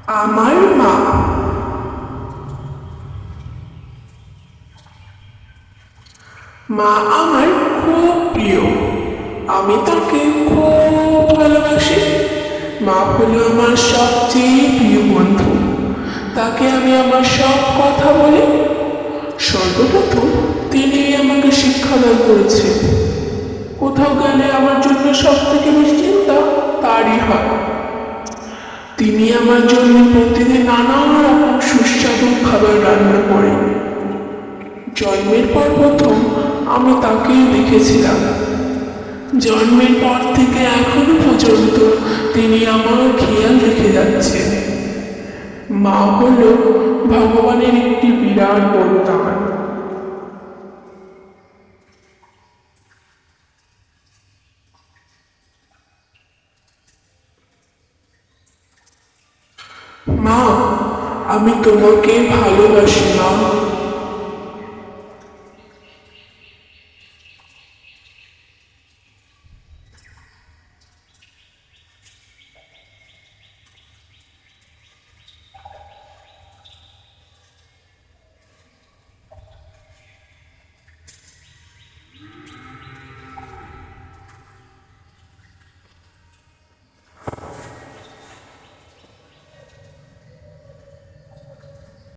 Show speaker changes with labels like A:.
A: আমার মা। মা আমার খুব প্রিয়, আমি তাকে খুব ভালোবাসি। মা হলো আমার সবচেয়ে প্রিয় বন্ধু, তাকে আমি আমার সব কথা বলি। সর্বপ্রথম তিনি আমাকে শিক্ষাদান করেছে। কোথাও গেলে আমার জন্য সব থেকে বেশি চিন্তা তারই হয়। তিনি আমার জন্য প্রতিদিন নানা রকম সুস্বাদু খাবার রান্না করেন। জন্মের পর প্রথম আমি তাকেই দেখেছিলাম। জন্মের পর থেকে এখনো পর্যন্ত তিনি আমার খেয়াল রেখে যাচ্ছেন। মা হলো ভগবানের একটি বিরাট বড় দান। মা, আমি তোমাকে ভালোবাসি মা।